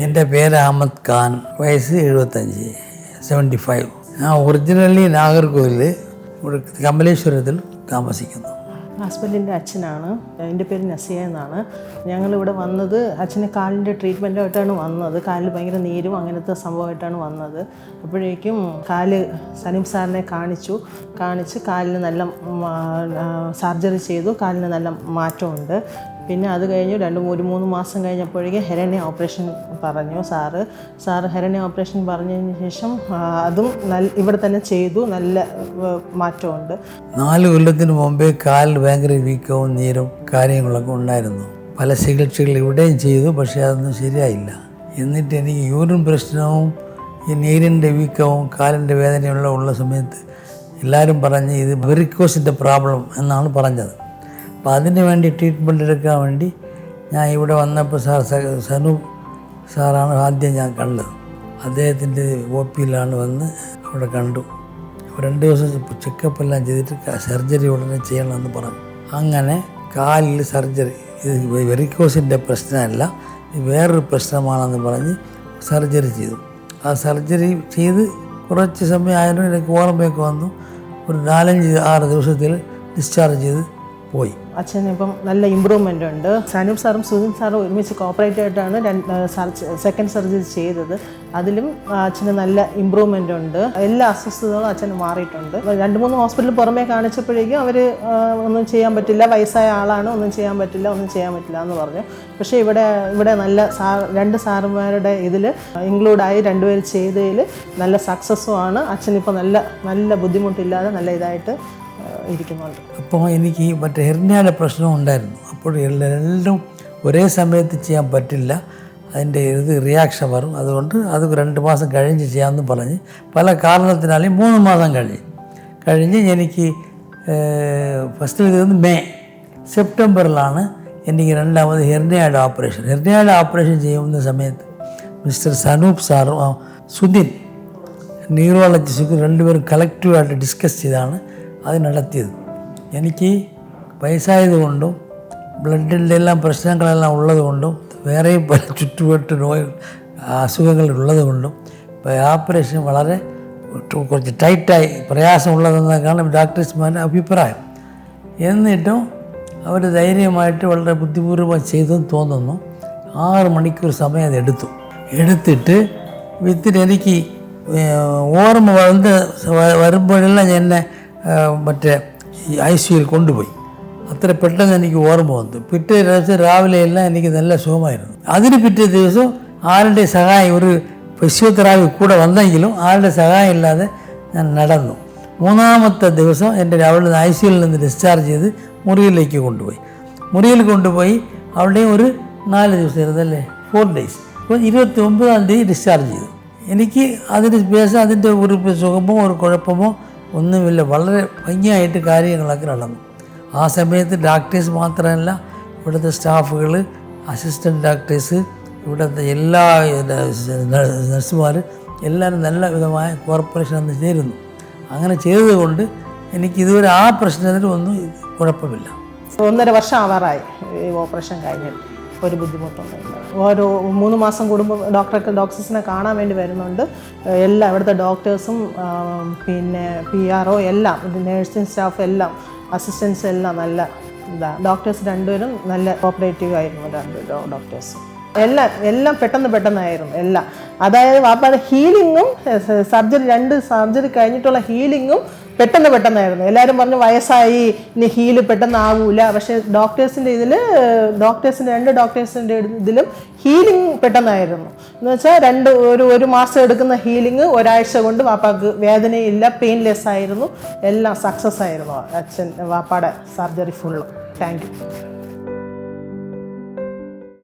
എൻ്റെ പേര് അഹമ്മദ് ഖാൻ, വയസ്സ് 75. ഞാൻ ഒറിജിനലി നാഗർകോവിൽ ഇവിടെ കമലേശ്വരത്തിൽ താമസിക്കുന്നു. ഹസ്ബൻഡിൻ്റെ അച്ഛനാണ്. എൻ്റെ പേര് നസിയ എന്നാണ്. ഞങ്ങളിവിടെ വന്നത് അച്ഛന് കാലിൻ്റെ ട്രീറ്റ്മെൻറ്റായിട്ടാണ് വന്നത്. കാലിൽ ഭയങ്കര നീരും അങ്ങനത്തെ സംഭവമായിട്ടാണ് വന്നത്. അപ്പോഴേക്കും കാല് സനീം സാറിനെ കാണിച്ച് കാലിന് നല്ല സർജറി ചെയ്തു. കാലിന് നല്ല മാറ്റമുണ്ട്. പിന്നെ അത് കഴിഞ്ഞ് 2-3 മാസം കഴിഞ്ഞപ്പോഴേക്കും ഹെരണ്യ ഓപ്പറേഷൻ പറഞ്ഞു സാറ് ഹെരണ്യ ഓപ്പറേഷൻ പറഞ്ഞതിന് ശേഷം അതും ഇവിടെ തന്നെ ചെയ്തു. നല്ല മാറ്റമുണ്ട്. 4 കൊല്ലത്തിന് മുമ്പേ കാലിൽ ഭയങ്കര വീക്കവും നീരും കാര്യങ്ങളൊക്കെ ഉണ്ടായിരുന്നു. പല ചികിത്സകൾ ഇവിടെയും ചെയ്തു, പക്ഷേ അതൊന്നും ശരിയായില്ല. എന്നിട്ട് എനിക്ക് യൂറിൻ പ്രശ്നവും ഈ നീരിൻ്റെ വീക്കവും കാലിൻ്റെ വേദനയുള്ള ഉള്ള സമയത്ത് എല്ലാവരും പറഞ്ഞ് ഇത് വെരിക്കോസിൻ്റെ പ്രോബ്ലം എന്നാണ് പറഞ്ഞത്. അപ്പോൾ അതിന് വേണ്ടി ട്രീറ്റ്മെൻറ്റ് എടുക്കാൻ വേണ്ടി ഞാൻ ഇവിടെ വന്നപ്പോൾ സനൂപ് സാറാണ് ആദ്യം ഞാൻ കണ്ടത്. അദ്ദേഹത്തിൻ്റെ OPയിലാണ് വന്ന് അവിടെ കണ്ടു. 2 ദിവസം ചെക്കപ്പ് എല്ലാം ചെയ്തിട്ട് സർജറി ഉടനെ ചെയ്യണമെന്ന് പറഞ്ഞു. അങ്ങനെ കാലിൽ സർജറി, ഇത് വെരിക്കോസിൻ്റെ പ്രശ്നമല്ല, ഇത് വേറൊരു പ്രശ്നമാണെന്ന് പറഞ്ഞ് സർജറി ചെയ്തു. ആ സർജറി ചെയ്ത് കുറച്ച് സമയം ആയാലും എനിക്ക് ഓർമ്മയൊക്കെ വന്നു. ഒരു 4-6 ദിവസത്തിൽ ഡിസ്ചാർജ് ചെയ്ത് പോയി. അച്ഛന് ഇപ്പം നല്ല ഇമ്പ്രൂവ്മെൻ്റ് ഉണ്ട്. സനൂപ് സാറും സുധീൻ സാറും ഒരുമിച്ച് കോപ്പറേറ്റ് ആയിട്ടാണ് സെക്കൻഡ് സർജറി ചെയ്തത്. അതിലും അച്ഛന് നല്ല ഇമ്പ്രൂവ്മെൻ്റ് ഉണ്ട്. എല്ലാ അസ്വസ്ഥതകളും അച്ഛന് മാറിയിട്ടുണ്ട്. 2-3 ഹോസ്പിറ്റലിൽ പുറമേ കാണിച്ചപ്പോഴേക്കും അവർ ഒന്നും ചെയ്യാൻ പറ്റില്ല, വയസ്സായ ആളാണ്, ഒന്നും ചെയ്യാൻ പറ്റില്ല എന്ന് പറഞ്ഞു. പക്ഷേ ഇവിടെ നല്ല 2 സാറുമാരുടെ ഇതിൽ ഇൻക്ലൂഡായി 2 പേര് ചെയ്തതിൽ നല്ല സക്സസ്സും ആണ്. അച്ഛനിപ്പോൾ നല്ല ബുദ്ധിമുട്ടില്ലാതെ നല്ല ഇതായിട്ട് ഇരിക്കുന്നുണ്ട്. അപ്പോൾ എനിക്ക് മറ്റേ ഹെർണിയയുടെ പ്രശ്നം ഉണ്ടായിരുന്നു. അപ്പോൾ എല്ലാം ഒരേ സമയത്ത് ചെയ്യാൻ പറ്റില്ല, അതിൻ്റെ റിയാക്ഷൻ വരും. അതുകൊണ്ട് അത് 2 മാസം കഴിഞ്ഞ് ചെയ്യാമെന്ന് പറഞ്ഞ് പല കാരണത്തിനാലും 3 മാസം കഴിഞ്ഞ് എനിക്ക് ഫസ്റ്റ് ഇത് സെപ്റ്റംബറിലാണ് എനിക്ക് 2ാമത് ഹെർണിയയുടെ ഓപ്പറേഷൻ ചെയ്യുന്ന സമയത്ത് മിസ്റ്റർ സനൂപ് സാറും സുധിൻ ന്യൂറോളജിസ്റ്റും 2 പേരും കളക്റ്റീവായിട്ട് ഡിസ്കസ് ചെയ്താണ് അത് നടത്തിയത്. എനിക്ക് വയസ്സായതുകൊണ്ടും ബ്ലഡിൻ്റെ എല്ലാം പ്രശ്നങ്ങളെല്ലാം ഉള്ളതുകൊണ്ടും വേറെയും പല ചുറ്റുവട്ട് അസുഖങ്ങളുള്ളത് കൊണ്ടും ഓപ്പറേഷൻ വളരെ കുറച്ച് ടൈറ്റായി പ്രയാസമുള്ളതെന്നൊക്കെയാണ് ഡോക്ടേഴ്സ്മാരുടെ അഭിപ്രായം. എന്നിട്ടും അവർ ധൈര്യമായിട്ട് വളരെ ബുദ്ധിപൂർവ്വം ചെയ്തെന്ന് തോന്നുന്നു. 6 മണിക്കൂർ സമയം അത് എടുത്തിട്ട് എനിക്ക് ഓർമ്മ വരുമ്പോഴെല്ലാം എന്നെ മറ്റേ ICUയിൽ കൊണ്ടുപോയി. അത്ര പെട്ടെന്ന് എനിക്ക് ഓർമ്മ വന്നു. പിറ്റേ ദിവസം രാവിലെയെല്ലാം എനിക്ക് നല്ല സുഖമായിരുന്നു. അതിന് പിറ്റേ ദിവസം ആരുടെ സഹായം, ഒരു ഫിസിയോതെറാപ്പി കൂടെ വന്നെങ്കിലും ആരുടെ സഹായം ഇല്ലാതെ ഞാൻ നടന്നു. 3ാമത്തെ ദിവസം എൻ്റെ അവിടെ ICUയിൽ നിന്ന് ഡിസ്ചാർജ് ചെയ്ത് മുറിയിലേക്ക് കൊണ്ടുപോയി അവിടെയും ഒരു 4 ദിവസം ഇരുന്നല്ലേ, 4 days. അപ്പോൾ 29ാം തീയതി ഡിസ്ചാർജ് ചെയ്തു. എനിക്ക് അതിന് ശേഷം അതിൻ്റെ ഒരു സുഖമോ ഒരു കുഴപ്പമോ ഒന്നുമില്ല. വളരെ ഭംഗിയായിട്ട് കാര്യങ്ങളൊക്കെ നടന്നു. ആ സമയത്ത് ഡോക്ടേഴ്സ് മാത്രമല്ല, ഇവിടുത്തെ സ്റ്റാഫുകൾ, അസിസ്റ്റൻറ്റ് ഡോക്ടേഴ്സ്, ഇവിടുത്തെ എല്ലാ നഴ്സുമാർ എല്ലാവരും നല്ല വിധമായ കോർപ്പറേഷൻ അന്ന് ചേരുന്നു. അങ്ങനെ ചെയ്തതുകൊണ്ട് എനിക്കിതുവരെ ആ പ്രശ്നത്തിൽ ഒന്നും കുഴപ്പമില്ല. 1.5 വർഷം ആവാറായി ഈ ഓപ്പറേഷൻ കഴിഞ്ഞിട്ട്. ഒരു ബുദ്ധിമുട്ടൊന്നുമില്ല. ഓരോ 3 മാസം കൂടുമ്പോൾ ഡോക്ടേഴ്സിനെ കാണാൻ വേണ്ടി വരുന്നുണ്ട്. എല്ലാ ഇവിടുത്തെ ഡോക്ടേഴ്സും പിന്നെ PRO എല്ലാം, നേഴ്സിംഗ് സ്റ്റാഫ് എല്ലാം, അസിസ്റ്റൻസ് എല്ലാം നല്ല ഡോക്ടേഴ്സ് 2 പേരും നല്ല കോപ്പറേറ്റീവ് ആയിരുന്നു. 2 ഡോക്ടേഴ്സ് എല്ലാം പെട്ടെന്നായിരുന്നു എല്ലാം. അതായത് വാപ്പാടെ ഹീലിങ്ങും സർജറി 2 സർജറി കഴിഞ്ഞിട്ടുള്ള ഹീലിങ്ങും പെട്ടെന്നായിരുന്നു. എല്ലാവരും പറഞ്ഞു വയസ്സായി ഇനി ഹീല് പെട്ടെന്നാവൂല. പക്ഷേ ഡോക്ടേഴ്സിൻ്റെ 2 ഡോക്ടേഴ്സിൻ്റെ ഇതിലും ഹീലിംഗ് പെട്ടെന്നായിരുന്നു. എന്ന് വെച്ചാൽ ഒരു മാസം എടുക്കുന്ന ഹീലിംഗ് ഒരാഴ്ച കൊണ്ട് വാപ്പാക്ക് വേദനയില്ല, പെയിൻലെസ് ആയിരുന്നു, എല്ലാം സക്സസ് ആയിരുന്നു വാപ്പാടെ സർജറി ഫുള്ളും. Thank you.